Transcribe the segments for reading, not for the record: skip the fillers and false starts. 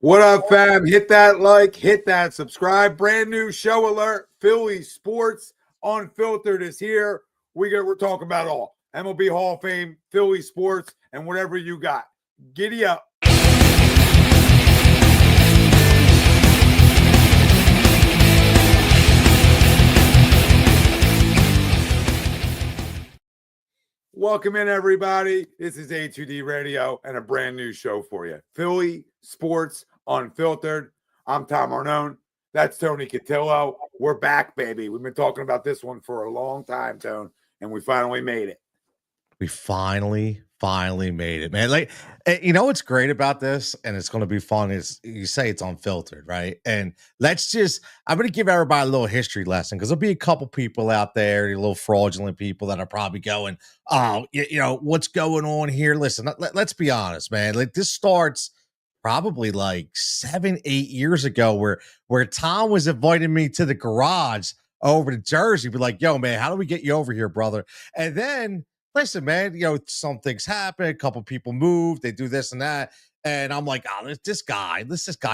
What up, fam? Hit that like, hit that subscribe. Brand new show alert. Philly Sports Unfiltered is here. We're talking about all MLB Hall of Fame, Philly sports, and whatever you got. Giddy up. Welcome in, everybody. This is A2D Radio and a brand new show for you. Philly Sports Unfiltered. I'm Tom Arnone. That's Tony Cutillo. We're back, baby. We've been talking about this one for a long time, Tone, and we finally made it. We finally made it, man. Like, you know what's great about this, and it's going to be fun, is you say it's unfiltered, right? And I'm going to give everybody a little history lesson, because there'll be a couple people out there, a little fraudulent people that are probably going, oh, you know, what's going on here? Listen, let's be honest, man. Like, this starts probably like 7-8 years ago, where Tom was inviting me to the garage over to Jersey, be like, yo, man, how do we get you over here, brother? And then listen, man, you know, some things happen. A couple people move, they do this and that. And I'm like, oh, this guy,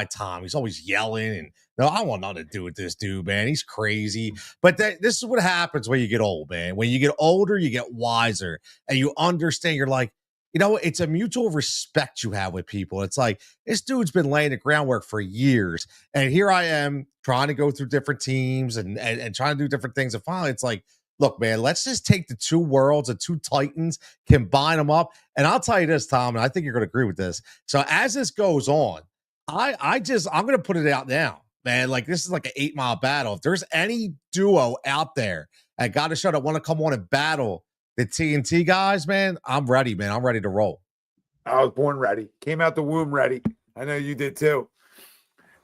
Tom, he's always yelling. And no, I want nothing to do with this dude, man. He's crazy. But this is what happens when you get old, man. When you get older, you get wiser and you understand. You're like, you know, it's a mutual respect you have with people. It's like, this dude's been laying the groundwork for years. And here I am trying to go through different teams and trying to do different things. And finally, it's like, look, man, let's just take the two worlds, the two titans, combine them up. And I'll tell you this, Tom, and I think you're going to agree with this. So as this goes on, I'm going to put it out now, man. Like, this is like an 8-mile battle. If there's any duo out there that got a show that want to come on and battle the TNT guys, man, I'm ready, man. I'm ready to roll. I was born ready. Came out the womb ready. I know you did too.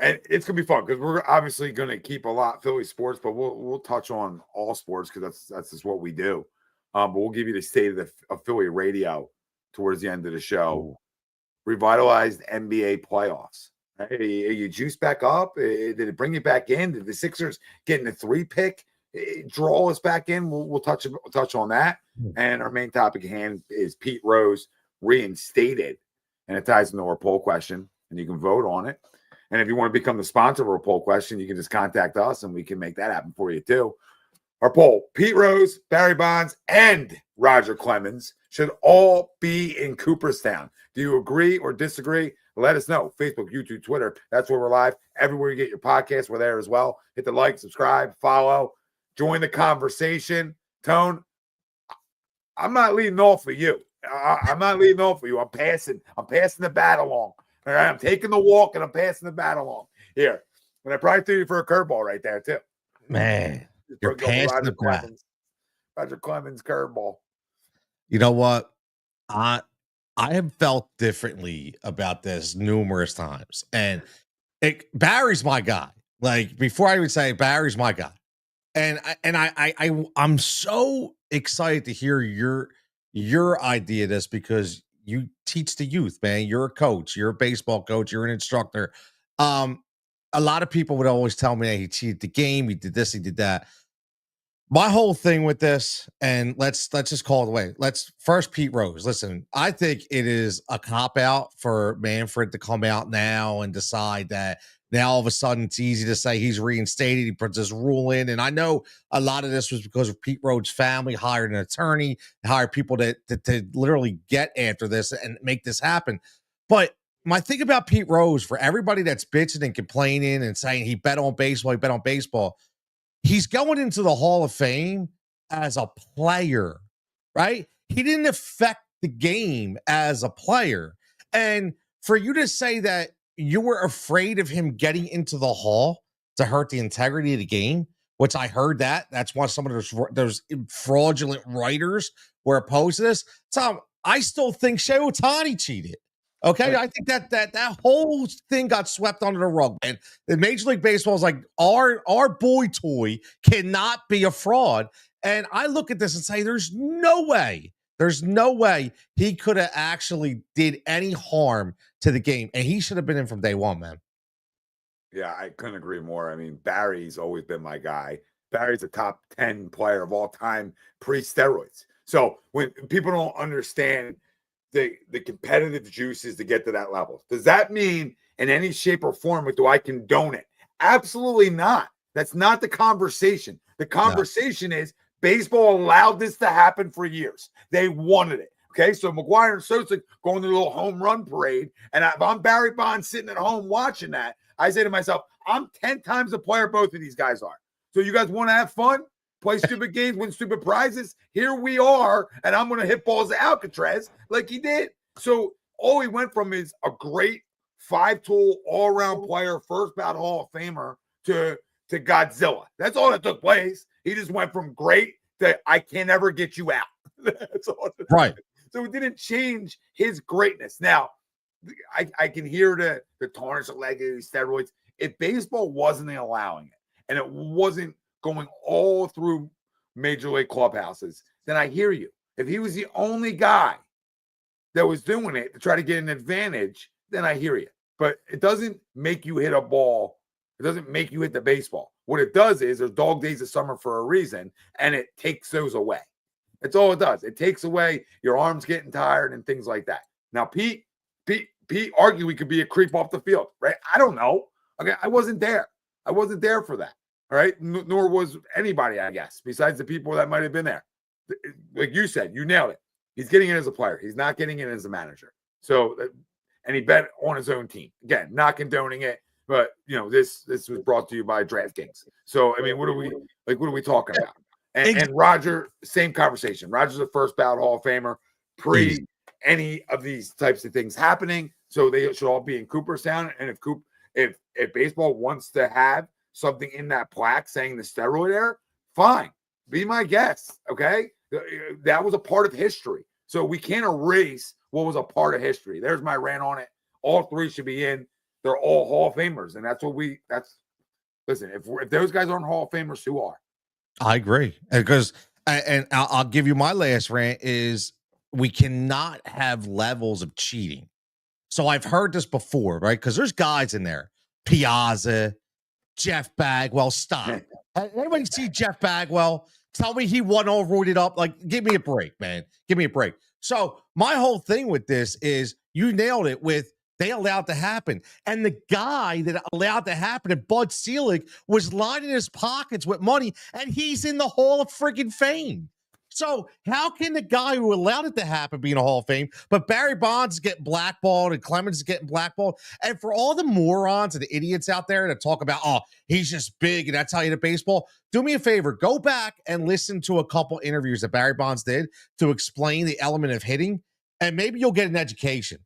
And it's gonna be fun because we're obviously gonna keep a lot Philly sports, but we'll touch on all sports because that's just what we do. But we'll give you the state of Philly radio towards the end of the show. Ooh. Revitalized NBA playoffs. Hey, are you juiced back up? Did it bring you back in? Did the Sixers getting a 3-pick draw us back in? We'll touch on that. And our main topic at hand is Pete Rose reinstated, and it ties into our poll question, and you can vote on it. And if you want to become the sponsor of our poll question, you can just contact us and we can make that happen for you too. Our poll: Pete Rose, Barry Bonds, and Roger Clemens should all be in Cooperstown. Do you agree or disagree? Let us know. Facebook, YouTube, Twitter. That's where we're live. Everywhere you get your podcasts, we're there as well. Hit the like, subscribe, follow, join the conversation. Tone, I'm not leading off for you. I'm not leading off for you. I'm passing the bat along. All right, I'm taking the walk and I'm passing the bat along here. And I probably threw you for a curveball right there, too. Man, you're passing the bat. Roger Clemens curveball. You know what? I have felt differently about this numerous times. And Barry's my guy. Like, before I would say Barry's my guy. And I'm so excited to hear your idea of this, because you teach the youth, man. You're a coach. You're a baseball coach. You're an instructor. A lot of people would always tell me that he cheated the game. He did this. He did that. My whole thing with this, and let's just call it away. Let's first Pete Rose. Listen, I think it is a cop-out for Manfred to come out now and decide that now all of a sudden it's easy to say he's reinstated. He puts this rule in. And I know a lot of this was because of Pete Rose's family hired an attorney, hired people to literally get after this and make this happen. But my thing about Pete Rose, for everybody that's bitching and complaining and saying he bet on baseball, he's going into the Hall of Fame as a player, right? He didn't affect the game as a player. And for you to say that you were afraid of him getting into the Hall to hurt the integrity of the game, which I heard that's why some of those fraudulent writers were opposed to this. Tom, I still think Shohei Ohtani cheated. Okay, I think that whole thing got swept under the rug, man. The Major League Baseball is like, our boy toy cannot be a fraud. And I look at this and say, there's no way he could have actually did any harm to the game. And he should have been in from day one, man. Yeah, I couldn't agree more. I mean, Barry's always been my guy. Barry's a top 10 player of all time pre-steroids. So when people don't understand the competitive juices to get to that level. Does that mean in any shape or form do I condone it? Absolutely not. That's not the conversation. The conversation is baseball allowed this to happen for years. They wanted it. Okay, so McGuire and Sosa going to a little home run parade, and if I'm Barry Bonds sitting at home watching that, I say to myself, I'm 10 times the player both of these guys are. So you guys want to have fun, play stupid games, win stupid prizes? Here we are, and I'm going to hit balls to Alcatraz like he did. So all he went from is a great five-tool all-around player, first ballot Hall of Famer, to Godzilla. That's all that took place. He just went from great to I can never get you out. That's all. Right. So it didn't change his greatness. Now, I can hear the tarnish of legacy, steroids. If baseball wasn't allowing it and it wasn't going all through major league clubhouses, then I hear you. If he was the only guy that was doing it to try to get an advantage, then I hear you. But it doesn't make you hit a ball. It doesn't make you hit the baseball. What it does is there's dog days of summer for a reason, and it takes those away. That's all it does. It takes away your arms getting tired and things like that. Now, Pete argued we could be a creep off the field, right? I don't know. Okay, I wasn't there. I wasn't there for that. All right, nor was anybody, I guess, besides the people that might have been there. Like you said, you nailed it. He's getting in as a player. He's not getting in as a manager. So, and he bet on his own team. Again, not condoning it, but this was brought to you by DraftKings. So, I mean, what are we talking about? And Roger, same conversation. Roger's a first ballot Hall of Famer pre any of these types of things happening. So they should all be in Cooperstown. And if baseball wants to have something in that plaque saying the steroid era, fine. Be my guest. Okay. That was a part of history. So we can't erase what was a part of history. There's my rant on it. All three should be in. They're all Hall of Famers. And listen, if those guys aren't Hall of Famers, who are? I agree. Because, and I'll give you my last rant is we cannot have levels of cheating. So I've heard this before, right? Because there's guys in there, Piazza, Jeff Bagwell. Stop. Anybody see Jeff Bagwell? Tell me he won all rooted up. Like, give me a break, man. Give me a break. So my whole thing with this is you nailed it with they allowed to happen. And the guy that allowed to happen, and Bud Selig, was lining his pockets with money, and he's in the Hall of friggin' Fame. So how can the guy who allowed it to happen be in a Hall of Fame, but Barry Bonds is getting blackballed and Clemens is getting blackballed? And for all the morons and the idiots out there that talk about, oh, he's just big and that's how you hit baseball, do me a favor, go back and listen to a couple interviews that Barry Bonds did to explain the element of hitting, and maybe you'll get an education.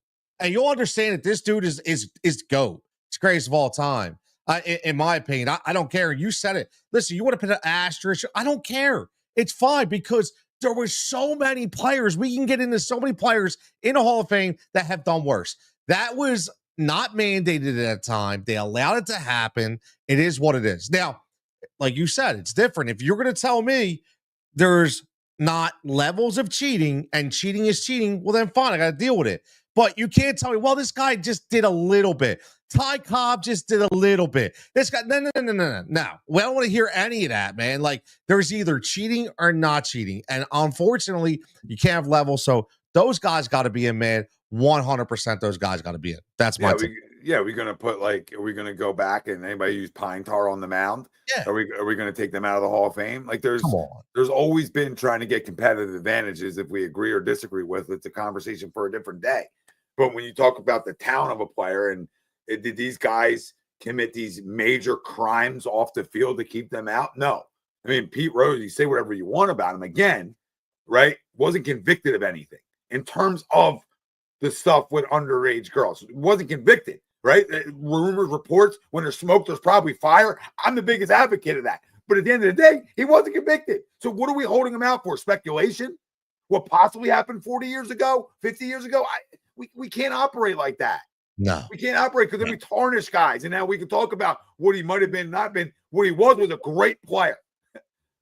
And you'll understand that this dude is GOAT. It's greatest of all time. In my opinion, I don't care. You said it. Listen, you want to put an asterisk? I don't care. It's fine because there were so many players. We can get into so many players in the Hall of Fame that have done worse. That was not mandated at that time. They allowed it to happen. It is what it is. Now, like you said, it's different. If you're going to tell me there's not levels of cheating and cheating is cheating, well, then fine. I got to deal with it. But you can't tell me, well, this guy just did a little bit. Ty Cobb just did a little bit. This guy, no. We don't want to hear any of that, man. Like, there's either cheating or not cheating. And unfortunately, you can't have levels. So those guys got to be in, man. 100% those guys got to be in. That's my take. We're going to put are we going to go back and anybody use pine tar on the mound? Yeah. Are we going to take them out of the Hall of Fame? Like there's always been trying to get competitive advantages. If we agree or disagree with, it's a conversation for a different day. But when you talk about the talent of a player and did these guys commit these major crimes off the field to keep them out? No. I mean, Pete Rose, you say whatever you want about him. Again, right, wasn't convicted of anything in terms of the stuff with underage girls. Wasn't convicted, right? Rumors, reports, when there's smoke, there's probably fire. I'm the biggest advocate of that. But at the end of the day, he wasn't convicted. So what are we holding him out for? Speculation? What possibly happened 40 years ago, 50 years ago? We can't operate like that. No. We can't operate because then we tarnish guys. And now we can talk about what he might have been, not been. What he was a great player.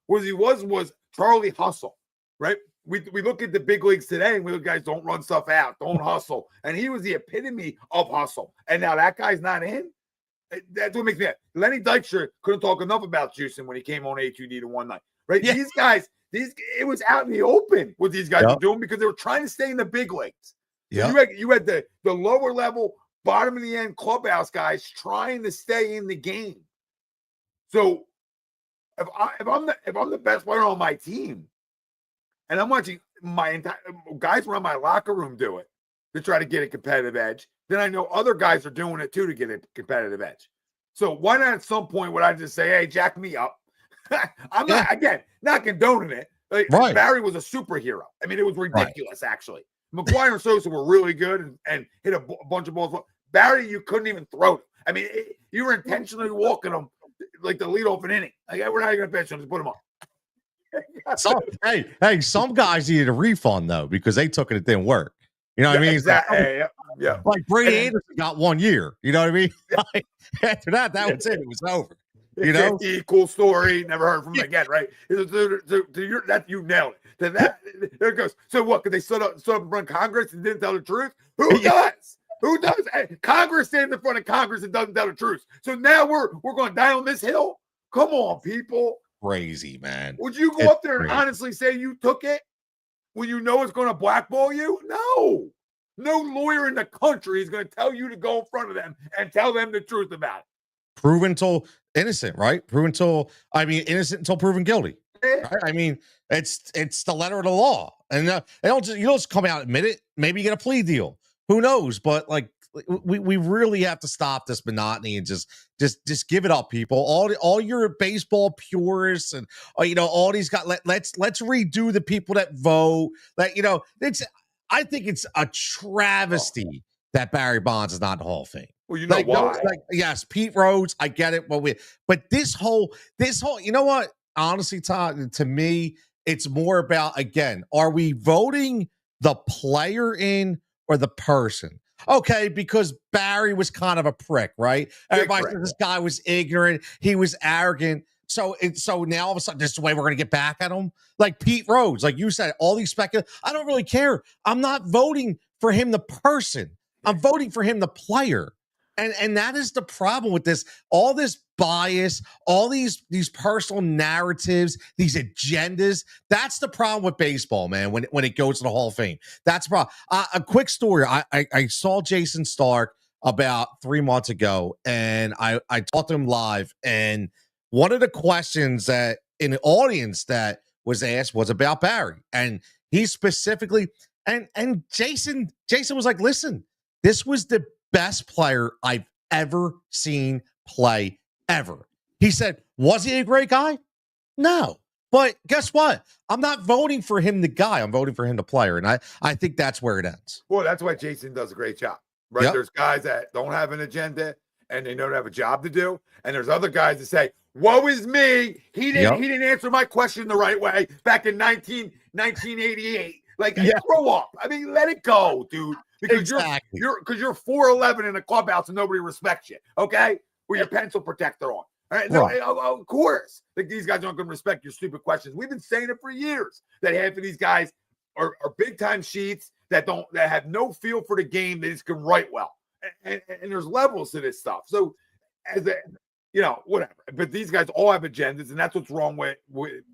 What he was Charlie Hustle, right? We look at the big leagues today and we look, guys, don't run stuff out, don't hustle. And he was the epitome of hustle. And now that guy's not in. That's what makes me mad. Lenny Dykstra couldn't talk enough about juicing when he came on A2D to one night, right? Yeah. These guys, it was out in the open what these guys were doing because they were trying to stay in the big leagues. So you had the lower level, bottom of the end clubhouse guys trying to stay in the game. So if I'm the best player on my team, and I'm watching my entire guys around my locker room do it to try to get a competitive edge, then I know other guys are doing it too to get a competitive edge. So why not at some point would I just say, hey, jack me up? I'm not condoning it. Like, right. Barry was a superhero. I mean, it was ridiculous, actually. McGuire and Sosa were really good and hit a bunch of balls. Barry, you couldn't even throw them. I mean, you were intentionally walking them like the lead off an inning. Like, we're not going to pitch them, just put them up. So, hey, some guys needed a refund, though, because they took it didn't work. You know what I mean? Exactly. Yeah. Like Brady Anderson got 1 year. You know what I mean? Like, after that was it. It was over. You know, cool story. Never heard from him again, right? That you nailed it. To that, there it goes. So what? Could they stood up in front of Congress and didn't tell the truth? Who does? Who does? Congress stands in front of Congress and doesn't tell the truth. So now we're going to die on this hill. Come on, people. Crazy, man. Would you go up there and honestly say you took it when you know it's going to blackball you? No. No lawyer in the country is going to tell you to go in front of them and tell them the truth about it. Proven till innocent, right? Innocent until proven guilty. Right? I mean, it's the letter of the law, and you don't just come out and admit it. Maybe you get a plea deal. Who knows? But like, we really have to stop this monotony and just give it up, people. All your baseball purists and all these guys. Let's redo the people that vote. I think it's a travesty that Barry Bonds is not in the Hall of Fame. Well, you know why? Yes, Pete Rose, I get it. But this whole, you know what? Honestly, Todd, to me, it's more about, again, are we voting the player in or the person? Okay, because Barry was kind of a prick, right? Everybody said this guy was ignorant. He was arrogant. So now all of a sudden, this is the way we're going to get back at him. Like Pete Rose, like you said, all these I don't really care. I'm not voting for him, the person. I'm voting for him, the player. And that is the problem with this. All this bias, all these personal narratives, these agendas. That's the problem with baseball, man. When it goes to the Hall of Fame, that's the problem. A quick story. I saw Jason Stark about 3 months ago, and I talked to him live. And one of the questions that in the audience that was asked was about Barry, and he specifically and Jason was like, "Listen, this was the best player I've ever seen play ever." He said, was he a great guy? No. But guess what? I'm not voting for him, the guy. I'm voting for him, the player. And I think that's where it ends. Well, that's why Jason does a great job, right? Yep. There's guys that don't have an agenda and they don't have a job to do. And there's other guys that say, woe is me. He didn't answer my question the right way back in 1988. Like, grow up. I mean, let it go, dude. Because you're 4'11" in a clubhouse and nobody respects you, okay? With your pencil protector on. All right? No, of course. Like, these guys aren't going to respect your stupid questions. We've been saying it for years that half of these guys are big time sheets that have no feel for the game. They just can write well. And there's levels to this stuff. So whatever. But these guys all have agendas, and that's what's wrong with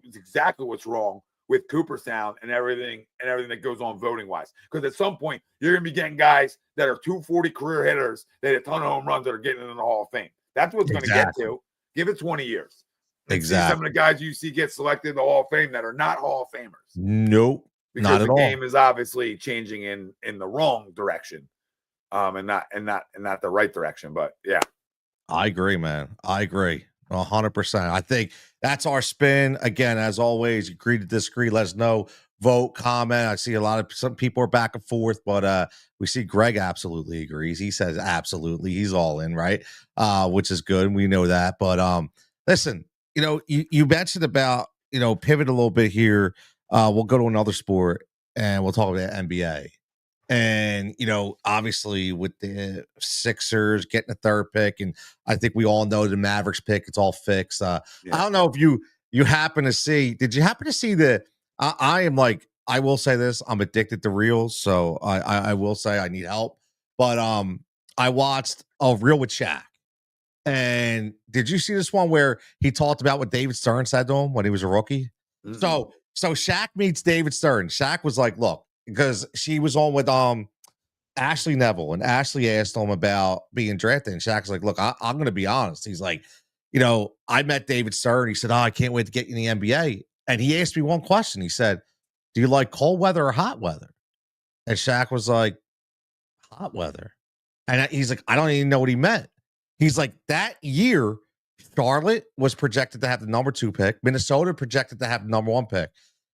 it's exactly what's wrong with Cooperstown and everything that goes on voting wise. Because at some point you're gonna be getting guys that are 240 career hitters that hit a ton of home runs that are getting in the Hall of Fame. That's what's gonna get to. Give it 20 years. Exactly. See some of the guys you see get selected in the Hall of Fame that are not Hall of Famers. Nope. Because not at all. The game is obviously changing in the wrong direction. And not the right direction. But yeah. I agree, man. I agree. 100%. I think that's our spin. Again, as always, agree to disagree. Let us know. Vote, comment. I see some people are back and forth, but we see Greg absolutely agrees. He says absolutely. He's all in, right? Which is good. We know that. But listen, you mentioned about, pivot a little bit here. We'll go to another sport and we'll talk about NBA. And, obviously with the Sixers getting the third pick, and I think we all know the Mavericks pick, it's all fixed. I don't know if you happen to see, did you happen to see I will say this, I'm addicted to reels. So I will say I need help, but I watched a reel with Shaq. And did you see this one where he talked about what David Stern said to him when he was a rookie? Mm-hmm. So Shaq meets David Stern. Shaq was like, look, because she was on with Ashley Neville, and Ashley asked him about being drafted, and Shaq's like, "Look, I'm going to be honest." He's like, I met David Stern. He said, "Oh, I can't wait to get you in the NBA." And he asked me one question. He said, "Do you like cold weather or hot weather?" And Shaq was like, "Hot weather." And he's like, "I don't even know what he meant." He's like, that year, Charlotte was projected to have the number 2 pick. Minnesota projected to have the number 1 pick.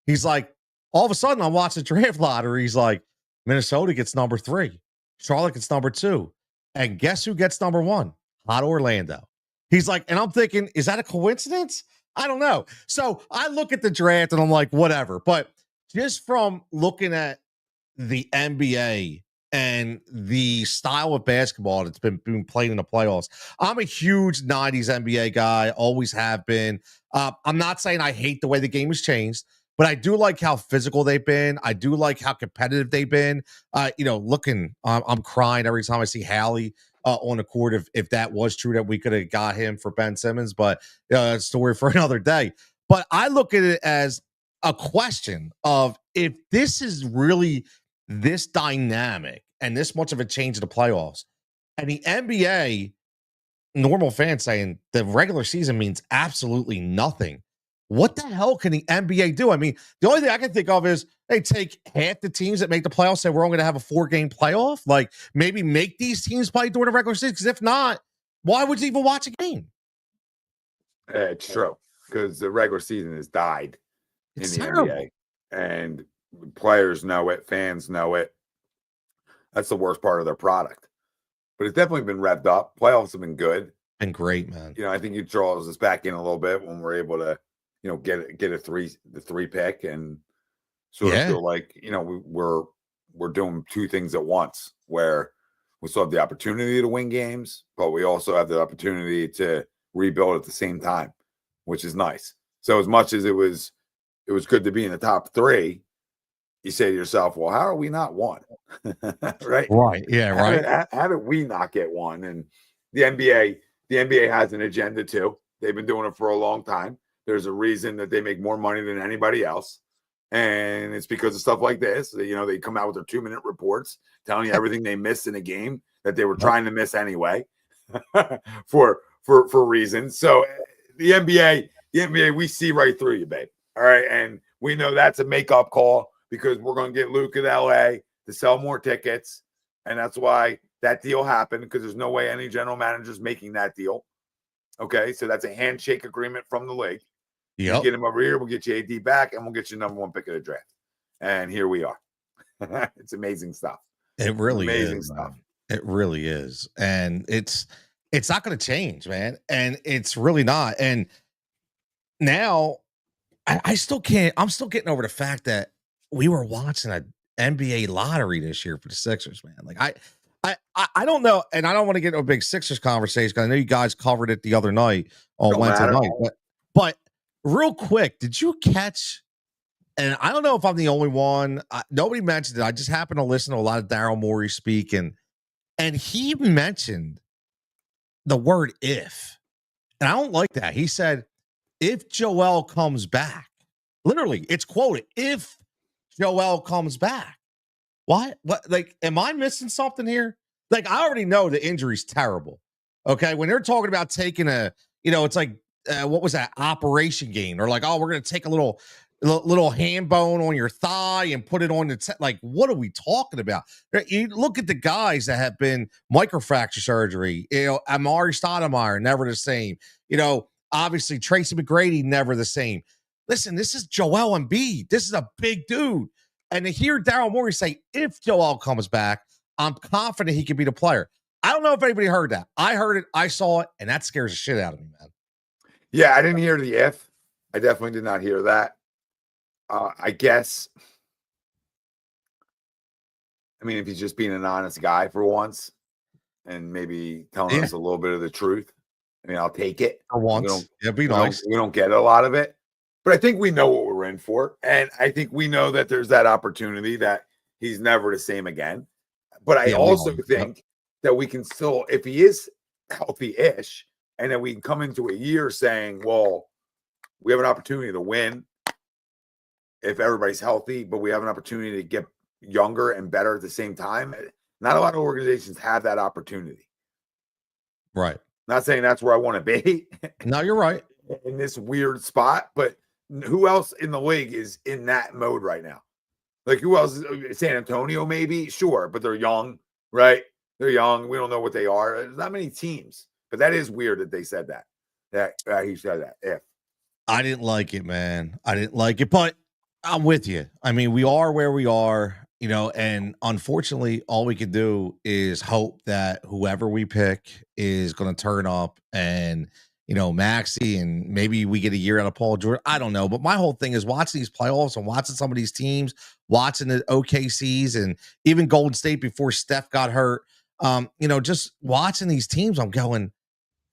He's like, all of a sudden, I'm watching the draft lottery. He's like, Minnesota gets number 3. Charlotte gets number 2. And guess who gets number 1? Hot Orlando. He's like, and I'm thinking, is that a coincidence? I don't know. So I look at the draft and I'm like, whatever. But just from looking at the NBA and the style of basketball that's been played in the playoffs, I'm a huge 90s NBA guy, always have been. I'm not saying I hate the way the game has changed, but I do like how physical they've been. I do like how competitive they've been. I'm crying every time I see Hallie on the court if that was true that we could have got him for Ben Simmons, but story for another day. But I look at it as a question of if this is really this dynamic and this much of a change in the playoffs, and the NBA, normal fans saying the regular season means absolutely nothing. What the hell can the NBA do? I mean, the only thing I can think of is they take half the teams that make the playoffs, say we're only going to have a 4-game playoff. Like maybe make these teams play during the regular season. Because if not, why would you even watch a game? It's true, because the regular season has died in the NBA, and players know it, fans know it. That's the worst part of their product. But it's definitely been revved up. Playoffs have been good and great, man. I think you draws us back in a little bit when we're able to, get the 3 pick and sort of feel like we're doing 2 things at once, where we still have the opportunity to win games, but we also have the opportunity to rebuild at the same time, which is nice. So as much as it was good to be in the top 3, you say to yourself, well, how are we not 1? Right. Yeah. Right. How did we not get 1? And the NBA has an agenda too. They've been doing it for a long time. There's a reason that they make more money than anybody else. And it's because of stuff like this. They come out with their 2-minute reports telling you everything they missed in a game that they were trying to miss anyway for reasons. So the NBA, we see right through you, babe. All right. And we know that's a make-up call because we're going to get Luke at LA to sell more tickets. And that's why that deal happened, because there's no way any general manager's making that deal. Okay. So that's a handshake agreement from the league. You get him over here, we'll get you AD back, and we'll get you number 1 pick of the draft. And here we are. It's amazing stuff. It really is amazing stuff. It really is. And it's not going to change, man. And it's really not. And now I'm still getting over the fact that we were watching an NBA lottery this year for the Sixers, man. Like I don't know, and I don't want to get into a big Sixers conversation because I know you guys covered it the other night on Wednesday night. But real quick, did you catch? And I don't know if I'm the only one. Nobody mentioned it. I just happened to listen to a lot of Daryl Morey speak, and he mentioned the word "if," and I don't like that. He said, "If Joel comes back," literally, it's quoted. If Joel comes back, what? Like, am I missing something here? Like, I already know the injury's terrible. Okay, when they're talking about taking it's like. What was that operation game? Or like, oh, we're going to take a little hand bone on your thigh and put it on the like, what are we talking about? You look at the guys that have been microfracture surgery, Amari Stoudemire, never the same. Obviously Tracy McGrady, never the same. Listen, this is Joel Embiid. This is a big dude. And to hear Daryl Morey say, if Joel comes back, I'm confident he can be the player. I don't know if anybody heard that. I heard it. I saw it. And that scares the shit out of me, man. Yeah, I didn't hear the if. I definitely did not hear that. I guess, if he's just being an honest guy for once and maybe telling us a little bit of the truth, I'll take it. For once. It'd be nice. We don't get a lot of it. But I think we know what we're in for. And I think we know that there's that opportunity that he's never the same again. But I also think that we can still, if he is healthy-ish, and then we can come into a year saying, well, we have an opportunity to win if everybody's healthy, but we have an opportunity to get younger and better at the same time. Not a lot of organizations have that opportunity. Right. Not saying that's where I want to be. No, you're right. In this weird spot, but who else in the league is in that mode right now? Like who else? San Antonio, maybe, sure, but they're young, right? They're young. We don't know what they are. There's not many teams, but that is weird that they said that. That he said that. If I didn't like it, man. I didn't like it, but I'm with you. I mean, we are where we are, and unfortunately, all we can do is hope that whoever we pick is going to turn up and, Maxey, and maybe we get a year out of Paul George. I don't know. But my whole thing is watching these playoffs and watching some of these teams, watching the OKCs and even Golden State before Steph got hurt. Just watching these teams, I'm going,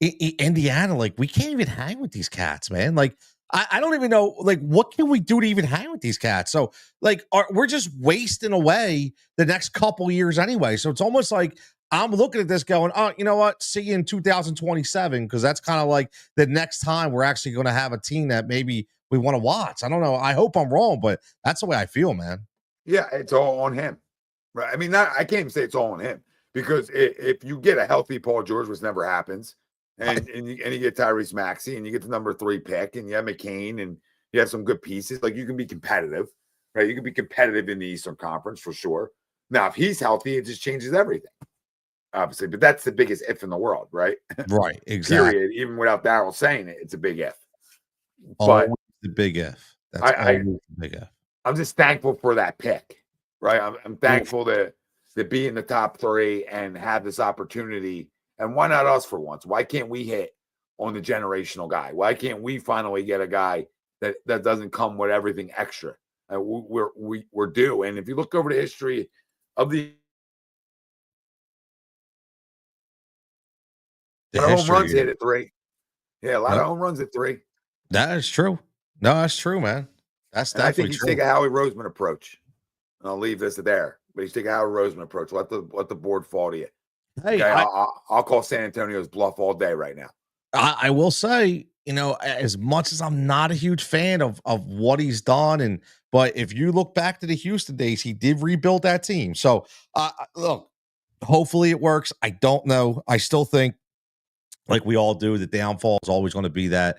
Indiana, like we can't even hang with these cats, man. Like I don't even know, like what can we do to even hang with these cats? So like we're just wasting away the next couple years anyway. So it's almost like I'm looking at this going, oh, you know what? See you in 2027 because that's kind of like the next time we're actually going to have a team that maybe we want to watch. I don't know. I hope I'm wrong, but that's the way I feel, man. Yeah, it's all on him, right? I mean, I can't even say it's all on him because if you get a healthy Paul George, which never happens. And you get Tyrese Maxey and you get the number 3 pick and you have McCain and you have some good pieces. Like you can be competitive, right? You can be competitive in the Eastern Conference for sure. Now, if he's healthy, it just changes everything, obviously. But that's the biggest if in the world, right? Right, exactly. Period. Even without Darryl saying it, it's a big if. Always the big if. That's always the big if. I'm just thankful for that pick, right? I'm thankful to be in the top 3 and have this opportunity. And why not us for once? Why can't we hit on the generational guy? Why can't we finally get a guy that doesn't come with everything extra? We're due. And if you look over the history of a lot of home runs hit at 3. Yeah, a lot of home runs at 3. That is true. No, that's true, man. That's definitely I think he's true. take a Howie Roseman approach. And I'll leave this there. But he's take a Howie Roseman approach. Let the board fall to you. Hey, okay, I'll call San Antonio's bluff all day right now. I will say, as much as I'm not a huge fan of what he's done, but if you look back to the Houston days, he did rebuild that team. So, look, hopefully it works. I don't know. I still think, like we all do, the downfall is always going to be that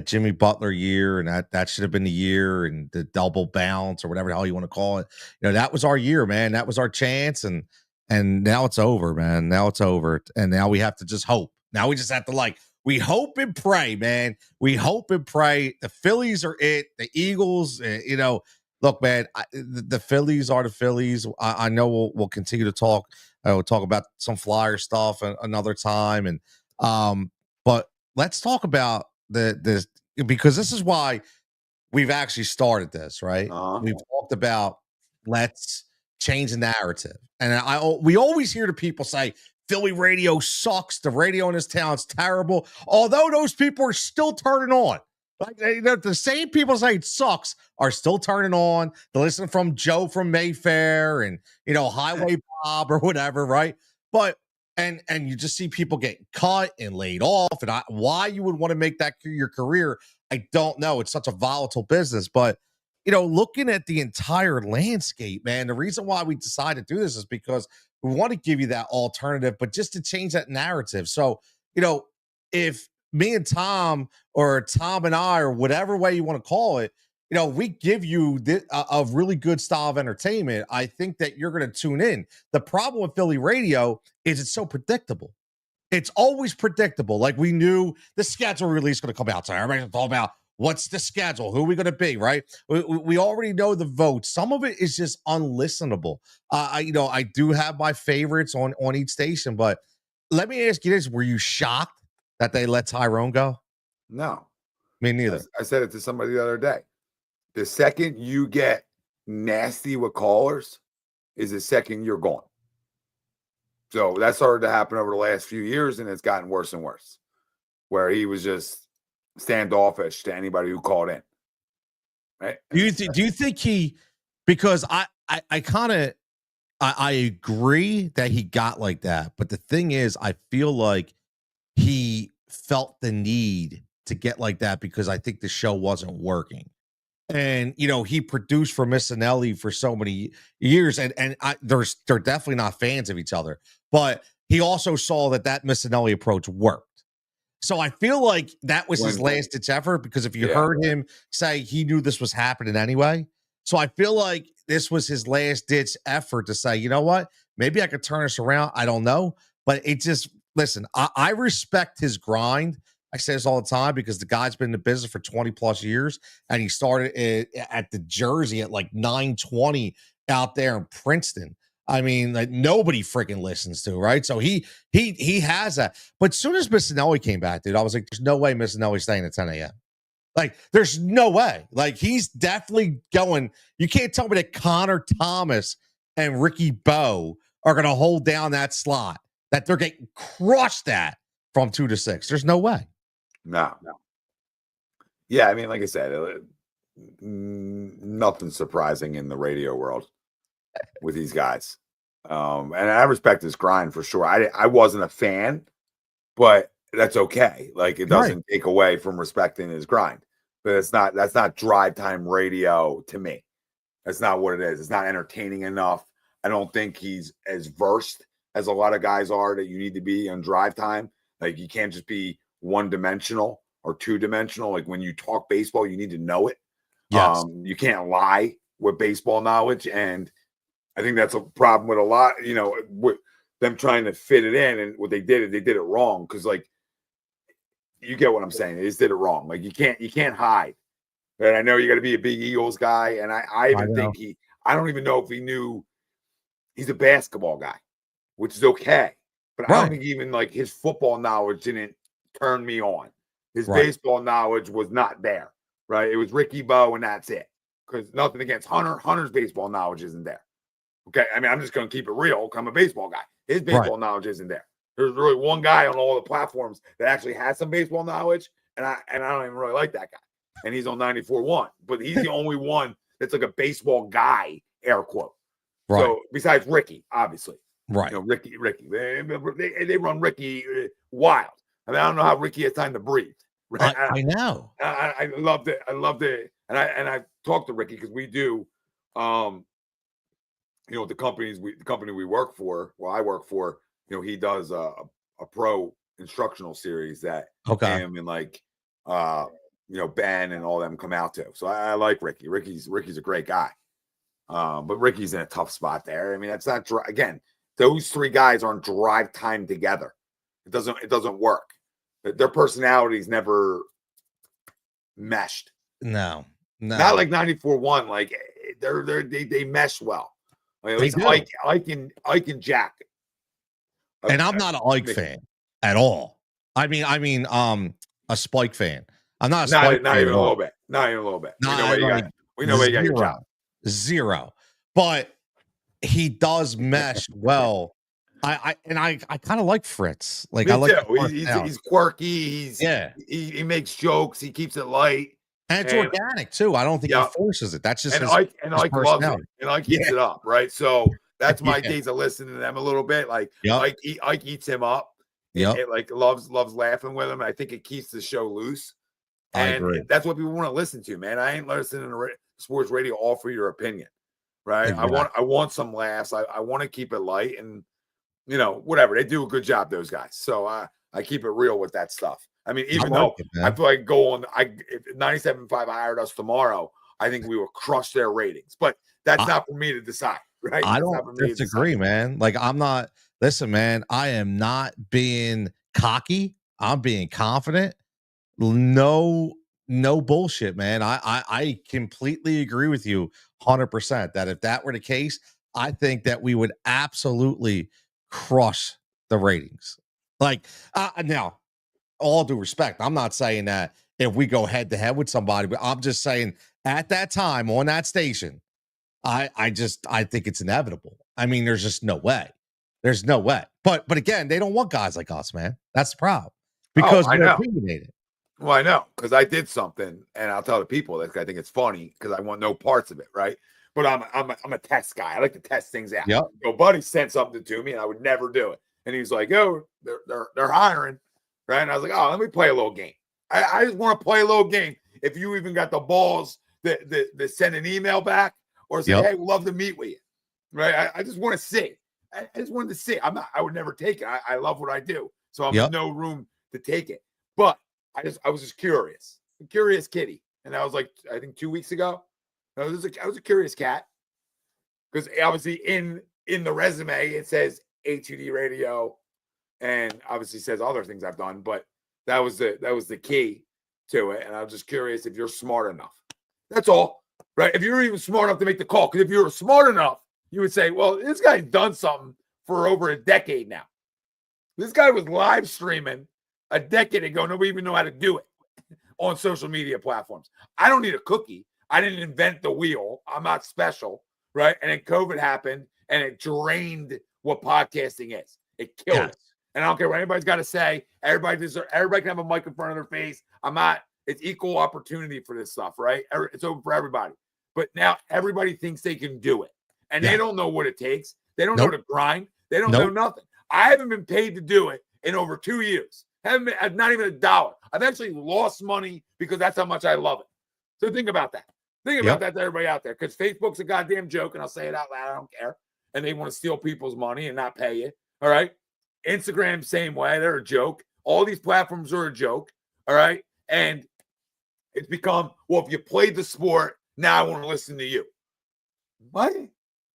Jimmy Butler year, and that should have been the year, and the double bounce or whatever the hell you want to call it. That was our year, man. That was our chance, and now it's over, man. Now it's over, and now we have to just hope. Now we just have to we hope and pray, man. We hope and pray. The Phillies are it. The Eagles, look, man. The Phillies are the Phillies. I know we'll continue to talk. We'll talk about some Flyer stuff another time, and but let's talk about this because this is why we've actually started this, right? We've talked about let's change the narrative. And we always hear the people say, Philly radio sucks. The radio in this town is terrible. Although those people are still turning on. The same people say it sucks are still turning on. They're listening from Joe from Mayfair and, Highway Bob or whatever, right? But and you just see people getting cut and laid off. And why you would want to make that your career, I don't know. It's such a volatile business. But looking at the entire landscape, man, the reason why we decided to do this is because we want to give you that alternative, but just to change that narrative. So, if me and Tom or Tom and I, or whatever way you want to call it, we give you a really good style of entertainment, I think that you're going to tune in. The problem with Philly radio is it's so predictable. It's always predictable. Like we knew the schedule release going to come out. So everybody's talking about what's the schedule? Who are we going to be? Right? We already know the votes. Some of it is just unlistenable. I do have my favorites on each station, but let me ask you this: were you shocked that they let Tyrone go? No, me neither. I said it to somebody the other day. The second you get nasty with callers is the second you're gone. So that started to happen over the last few years, and it's gotten worse and worse, where he was just standoffish to anybody who called in. Right? Do you think he? Because I agree that he got like that, but the thing is, I feel like he felt the need to get like that because I think the show wasn't working. And he produced for Missinelli for so many years, and they're definitely not fans of each other, but he also saw that Missinelli approach worked. So I feel like that was his last ditch effort, because if you heard him say he knew this was happening anyway. So I feel like this was his last ditch effort to say, you know what, maybe I could turn this around. I don't know, but it just, listen, I respect his grind. I say this all the time because the guy's been in the business for 20 plus years, and he started at the Jersey at like 920 out there in Princeton. I mean, like, nobody freaking listens to, right? So he has that. But as soon as Missinelli came back, dude, I was like, there's no way Missinelli's staying at 10 a.m. Like, there's no way. Like, he's definitely going. You can't tell me that Connor Thomas and Ricky Bowe are going to hold down that slot, that they're getting crushed at from 2 to 6. There's no way. No. Yeah, I mean, like I said, nothing surprising in the radio world with these guys. And I respect his grind for sure. I wasn't a fan, but that's okay. Like, it doesn't take away from respecting his grind. But that's not drive time radio to me. That's not what it is. It's not entertaining enough. I don't think he's as versed as a lot of guys are that you need to be on drive time. Like, you can't just be one-dimensional or two-dimensional. Like, when you talk baseball, you need to know it. Yes. You can't lie with baseball knowledge, and I think that's a problem with a lot, with them trying to fit it in. And what they did is they did it wrong, because, like, you get what I'm saying. They just did it wrong. Like, you can't hide. And I know you got to be a big Eagles guy, and I even think I don't even know if he knew he's a basketball guy, which is okay. But I don't think even, like, his football knowledge didn't turn me on. His baseball knowledge was not there, right? It was Ricky Bowe, and that's it. Because nothing against Hunter. Hunter's baseball knowledge isn't there. Okay, I mean, I'm just going to keep it real. I'm a baseball guy. His baseball knowledge isn't there. There's really one guy on all the platforms that actually has some baseball knowledge, and I don't even really like that guy. And he's on 94.1, but he's the only one that's like a baseball guy, air quote. Right. So besides Ricky, obviously, right? Ricky, they run Ricky wild. I mean, I don't know how Ricky has time to breathe. Right? I know. I loved it. I loved it, and I talked to Ricky because we do. The company we work for, I work for, he does a pro instructional series that him and like Ben and all them come out to. So I like Ricky. Ricky's a great guy. But Ricky's in a tough spot there. I mean, that's not again, those three guys aren't drive time together. It doesn't work. Their personalities never meshed. No. Not like 94.1. Like they mesh well. Like Ike and Jack. And I'm not an Ike fan at all. I mean, a Spike fan. I'm not a Spike fan. Not even a little bit. Not even a little bit. We know where you got your job. Zero. But he does mesh well. I kind of like Fritz. Like, me I like too. He's quirky. He makes jokes. He keeps it light. And it's organic too. I don't think he forces it. That's just Ike loves it. And Ike eats it up, right? So that's my days of listening to them a little bit. Like Ike eats him up. It like loves laughing with him. I think it keeps the show loose. And I agree. That's what people want to listen to, man. I ain't listening to sports radio all for your opinion, right? Exactly. I want some laughs. I want to keep it light, and whatever, they do a good job, those guys. So I keep it real with that stuff. I mean, even though I feel like if 97.5 hired us tomorrow, I think we will crush their ratings. But that's not for me to decide, right? I don't disagree, man. Like, listen, man, I am not being cocky. I'm being confident. No bullshit, man. I completely agree with you 100% that if that were the case, I think that we would absolutely crush the ratings. Like, now, all due respect, I'm not saying that if we go head to head with somebody, but I'm just saying at that time on that station, I think it's inevitable. I mean, there's just no way. There's no way. But again, they don't want guys like us, man. That's the problem. Because we're opinionated. Well, I know, because I did something, and I'll tell the people that I think it's funny because I want no parts of it, right? But I'm a test guy. I like to test things out. Yep. So buddy sent something to me, and I would never do it. And he's like, "Oh, they're hiring." Right. And I was like, oh, let me play a little game. I just want to play a little game. If you even got the balls the send an email back or say, hey, we'd love to meet with you. Right. I just want to see. I just wanted to see. I would never take it. I love what I do. So I'm in no room to take it. But I was just curious. A curious kitty. And I was like, I think 2 weeks ago. I was a curious cat. Because obviously in the resume it says A2D Radio, and obviously says other things I've done, but that was the key to it. And I was just curious if you're smart enough. That's all, right? If you're even smart enough to make the call, because if you were smart enough, you would say, well, this guy's done something for over a decade now. This guy was live streaming a decade ago. Nobody even knew how to do it on social media platforms. I don't need a cookie. I didn't invent the wheel. I'm not special, right? And then COVID happened, and it drained what podcasting is. It killed it. And I don't care what anybody's got to say. Everybody can have a mic in front of their face. It's equal opportunity for this stuff, right? It's open for everybody. But now everybody thinks they can do it. And they don't know what it takes. They don't know the grind. They don't know nothing. I haven't been paid to do it in over 2 years. Not even $1. I've actually lost money because that's how much I love it. So think about that. Think about that to everybody out there, because Facebook's a goddamn joke, and I'll say it out loud. I don't care. And they want to steal people's money and not pay you. All right. Instagram, same way. They're a joke. All these platforms are a joke. All right. And it's become, well, if you played the sport, now I want to listen to you. What?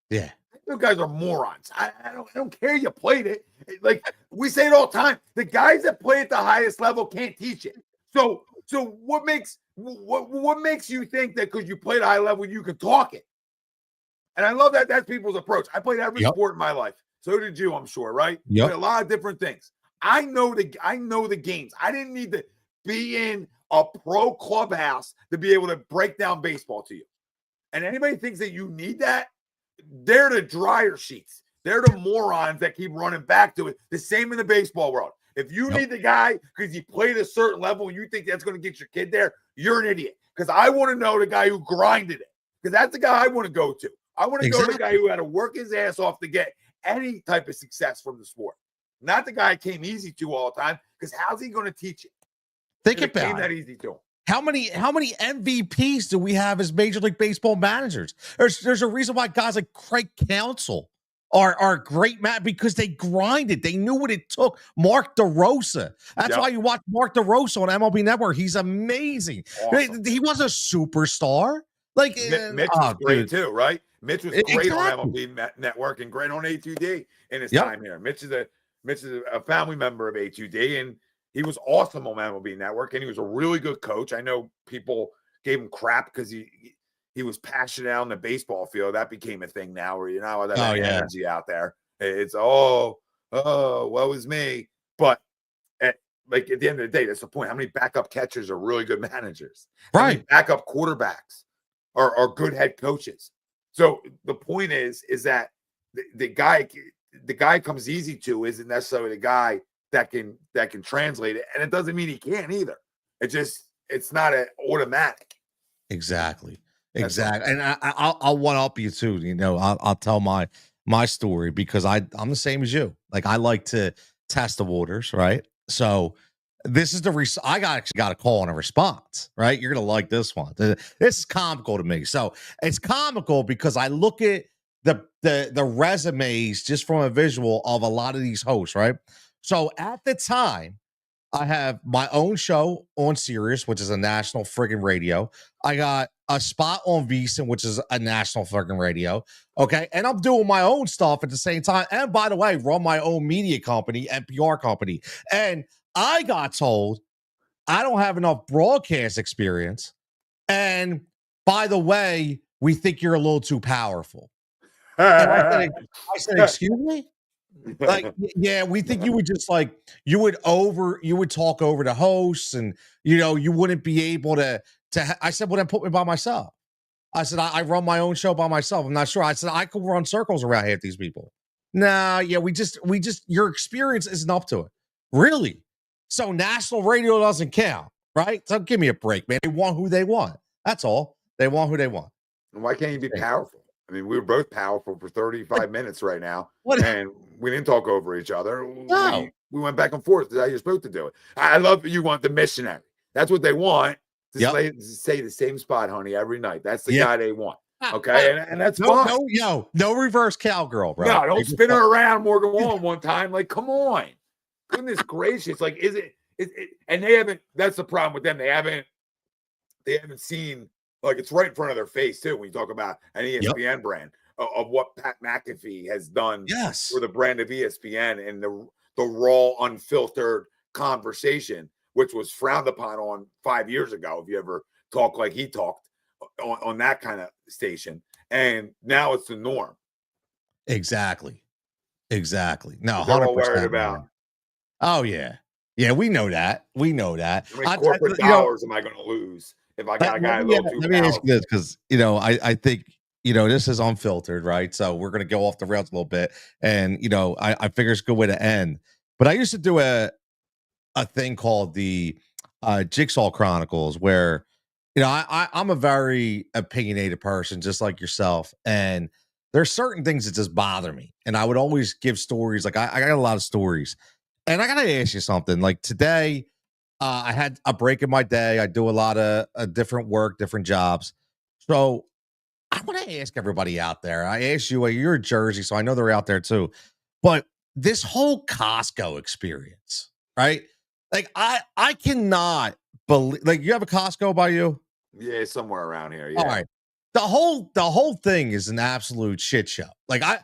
Yeah. You guys are morons. I don't care you played it. Like we say it all the time. The guys that play at the highest level can't teach it. So what makes you think that because you played at a high level, you can talk it? And I love that that's people's approach. I played every sport in my life. So did you, I'm sure, right? Played a lot of different things. I know the games. I didn't need to be in a pro clubhouse to be able to break down baseball to you. And anybody thinks that you need that, they're the dryer sheets. They're the morons that keep running back to it. The same in the baseball world. If you need the guy because he played a certain level and you think that's going to get your kid there, you're an idiot. Because I want to know the guy who grinded it. Because that's the guy I want to go to. I want to go to the guy who had to work his ass off to get any type of success from the sport. Not the guy I came easy to all the time. Because how's he going to teach it? Think about it. That easy to him. How many MVPs do we have as Major League Baseball managers? There's a reason why guys like Craig Counsell are great, Matt, because they grinded. They knew what it took. Mark DeRosa. That's why you watch Mark DeRosa on MLB Network. He's amazing. Awesome. He was a superstar. Like Mitch was great too, right? Mitch was great on MLB Network and great on A2D in his time here. Mitch is a family member of A2D, and he was awesome on MLB Network, and he was a really good coach. I know people gave him crap because he was passionate out on the baseball field. That became a thing now where you're not allowed to have energy out there. It's, woe is me. But at the end of the day, that's the point. How many backup catchers are really good managers? How many backup quarterbacks are good head coaches? So the point is that the guy comes easy to isn't necessarily the guy that can translate it, and it doesn't mean he can't either. It's not an automatic. Exactly. And I'll one up you too. You know, I'll tell my story because I'm the same as you. Like I like to test the waters, right? So this is I got a call and a response, right? You're gonna like this one. This is comical to me. So it's comical because I look at the resumes just from a visual of a lot of these hosts, right? So at the time, I have my own show on Sirius, which is a national friggin' radio. I got a spot on VSIN, which is a national friggin' radio. Okay. And I'm doing my own stuff at the same time. And by the way, run my own media company, NPR company. And I got told I don't have enough broadcast experience. And by the way, we think you're a little too powerful. And I said, excuse me? Like, yeah, we think you would just you would talk over the hosts and, you wouldn't be able to, I said, well, then put me by myself. I said, I run my own show by myself. I'm not sure. I said, I could run circles around half these people. Nah, yeah, we just, your experience isn't up to it. Really? So national radio doesn't count, right? So give me a break, man. They want who they want. That's all. They want who they want. Why can't you be powerful? I mean, we were both powerful for 35 minutes right now, and we didn't talk over each other. No. We went back and forth. That's how you're supposed to do it. I love you want the missionary. That's what they want. Just say the same spot, honey, every night. That's the guy they want. Okay, and that's no, fine. No reverse cowgirl, bro. No, don't spin her around Morgan Wallen one time. Like, come on, goodness gracious! Like, is it? And they haven't. That's the problem with them. They haven't seen, like, it's right in front of their face too. When you talk about an ESPN brand of what Pat McAfee has done for the brand of ESPN and the raw, unfiltered conversation, which was frowned upon on 5 years ago. If you ever talk like he talked on that kind of station, and now it's the norm. Exactly. No, 100% worried about. Oh yeah, we know that. How many corporate dollars am I going to lose if I got a guy a little too? Let me ask you this, because I think this is unfiltered, right? So we're going to go off the rails a little bit, and I figure it's a good way to end. But I used to do a thing called the Jigsaw Chronicles, where I'm a very opinionated person, just like yourself, and there's certain things that just bother me, and I would always give stories. Like I got a lot of stories, and I got to ask you something. Like today, I had a break in my day. I do a lot of different work, different jobs. So I want to ask everybody out there. I asked you, you're in Jersey, so I know they're out there too. But this whole Costco experience, right? Like I cannot believe. Like, you have a Costco by you? Yeah, somewhere around here. Yeah. All right. The whole thing is an absolute shit show. Like I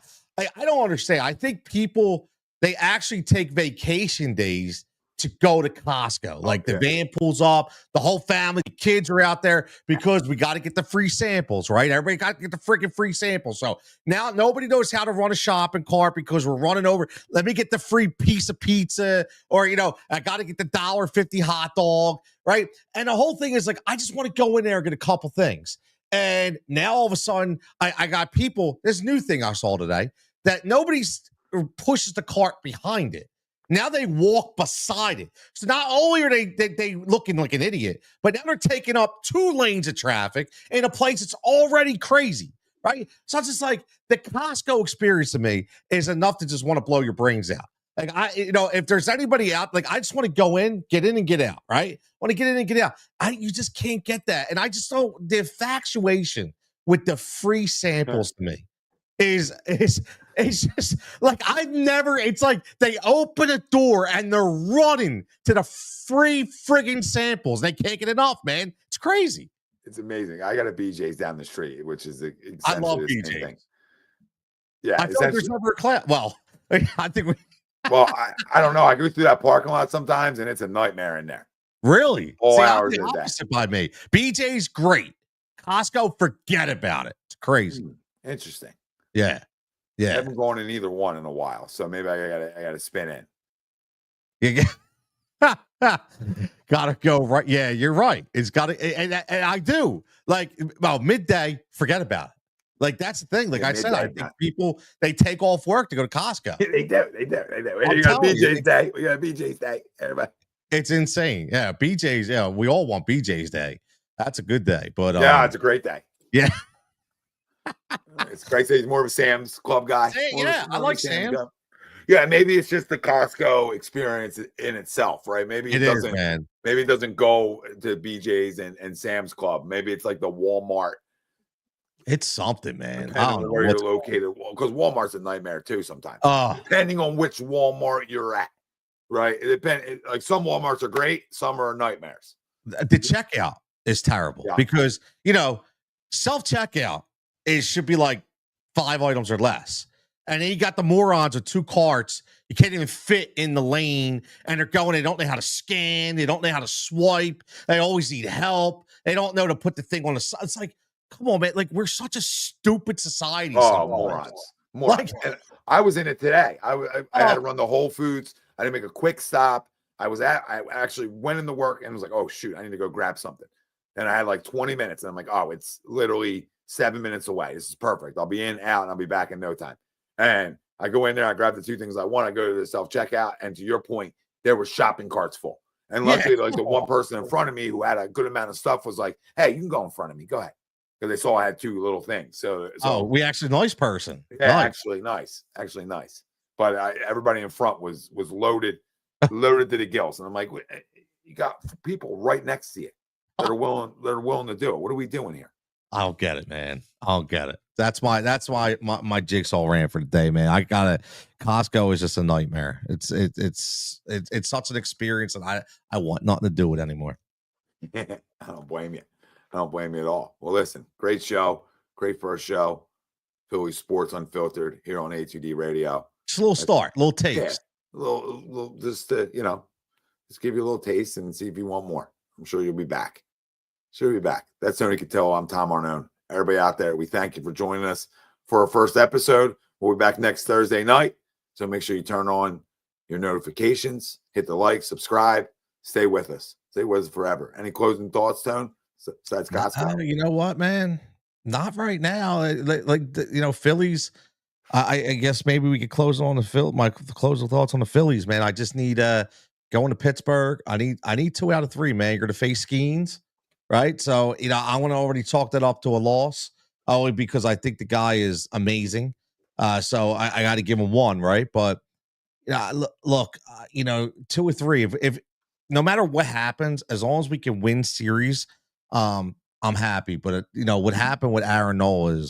don't understand. I think people, they actually take vacation days to go to Costco. Like the van pulls up, the whole family, the kids are out there because we got to get the free samples, right? Everybody got to get the freaking free samples. So now nobody knows how to run a shopping cart because we're running over. Let me get the free piece of pizza, or I got to get the $1.50 hot dog, right? And the whole thing is like, I just want to go in there and get a couple things. And now all of a sudden, I got people. This new thing I saw today, that nobody's pushes the cart behind it. Now they walk beside it. So not only are they looking like an idiot, but now they're taking up 2 lanes of traffic in a place that's already crazy, right? So it's just like the Costco experience to me is enough to just want to blow your brains out. Like if there's anybody out, like I just want to go in, get in and get out, right? Want to get in and get out. You just can't get that. And I just don't, the infatuation with the free samples to me is it's just like it's like they open a door and they're running to the free friggin' samples. They can't get enough, man. It's crazy. It's amazing. I got a BJ's down the street, which is I love BJ's. Yeah, I feel like there's never a class. Well, I think well, I don't know. I go through that parking lot sometimes, and it's a nightmare in there. Really? All hours I'm of the the opposite by me. BJ's great. Costco, forget about it. It's crazy. Interesting. Yeah. I haven't gone in either one in a while, so maybe I gotta spin in. You gotta go right. Yeah, you're right. It's gotta, and I do. Like, well, midday, forget about it. Like, that's the thing. Like I said, I think people, they take off work to go to Costco. They do. You got BJ's day. We got BJ's day. Everybody. It's insane. Yeah, BJ's. Yeah, we all want BJ's day. That's a good day. But yeah, it's a great day. Yeah. It's great. He's more of a Sam's Club guy. I like Sam's. Yeah, maybe it's just the Costco experience in itself, right? Maybe it doesn't. Man. Maybe it doesn't go to BJ's and Sam's Club. Maybe it's like the Walmart. It's something, man. Depending on where you're located, because Walmart's a nightmare too sometimes. Depending on which Walmart you're at, right? It depends. Like some Walmarts are great, some are nightmares. The checkout is terrible because self-checkout should be like 5 items or less. And then you got the morons with 2 carts. You can't even fit in the lane. And they're going, they don't know how to scan. They don't know how to swipe. They always need help. They don't know to put the thing on the side. It's like, come on, man. Like, we're such a stupid society. Morons. Like, and I was in it today. I had to run the Whole Foods. I had to make a quick stop. I actually went into work and was like, oh, shoot, I need to go grab something. And I had like 20 minutes. And I'm like, oh, it's literally 7 minutes away. This is perfect. I'll be in, out, and I'll be back in no time. And I go in there, I grab the 2 things I want. I go to the self-checkout. And to your point, there were shopping carts full. And luckily, like the one person in front of me who had a good amount of stuff was like, hey, you can go in front of me. Go ahead. Because they saw I had 2 little things. So we actually nice person. Yeah, nice. Actually nice. But everybody in front was loaded to the gills. And I'm like, you got people right next to you. that are willing to do it. What are we doing here? I don't get it, man. I don't get it. That's why my jigsaw ran for the day, man. I got it. Costco is just a nightmare. It's such an experience, and I want nothing to do with it anymore. I don't blame you. I don't blame you at all. Well, listen, great show, great first show. Philly Sports Unfiltered here on A2D Radio. Just a little start, a little taste. Yeah, a little just to, just give you a little taste and see if you want more. I'm sure you'll be back. That's Tony Cutillo. I'm Tom Arnone. Everybody out there, we thank you for joining us for our first episode. We'll be back next Thursday night. So make sure you turn on your notifications, hit the like, subscribe, stay with us. Stay with us forever. Any closing thoughts, Tone? Besides Costco? You know what, man? Not right now. Phillies. I guess maybe we could close on my closing thoughts on the Phillies, man. I just need going to Pittsburgh. I need 2 out of 3, man. You're going to face Skeens, right? So I want to already chalk that up to a loss, only because I think the guy is amazing. So I got to give him 1, right? But look, 2 or 3. If no matter what happens, as long as we can win series, I'm happy. But what happened with Arnone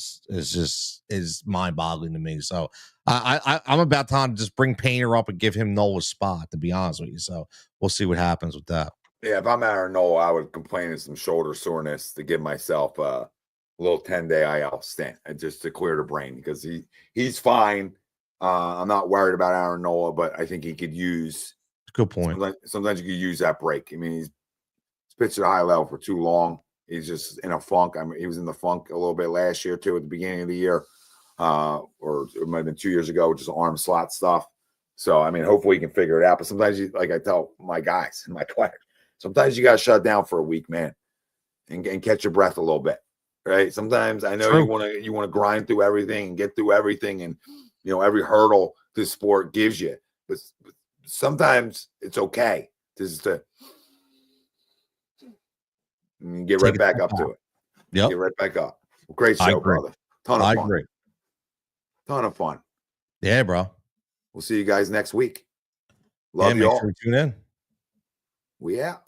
is mind boggling to me. So I'm about time to just bring Painter up and give him Nola's spot, to be honest with you. So we'll see what happens with that. Yeah, if I'm Arnone, I would complain of some shoulder soreness to give myself a little 10-day IL stint and just to clear the brain, because he's fine. I'm not worried about Arnone, but I think he could use. Good point. Sometimes you could use that break. I mean, he's pitched at a high level for too long. He's just in a funk. I mean, he was in the funk a little bit last year too, at the beginning of the year, or it might have been 2 years ago, just arm slot stuff. So, I mean, hopefully he can figure it out. But sometimes like I tell my guys and my players, sometimes you got to shut down for a week, man, and catch your breath a little bit, right? Sometimes I know you want to grind through everything and get through everything, and every hurdle this sport gives you, but sometimes it's okay just to get right back up to it. Yep. Get right back up. Great show, brother. Ton of fun. Agree. Ton of fun. Yeah, bro. We'll see you guys next week. Love you all. Make sure you tune in. We out.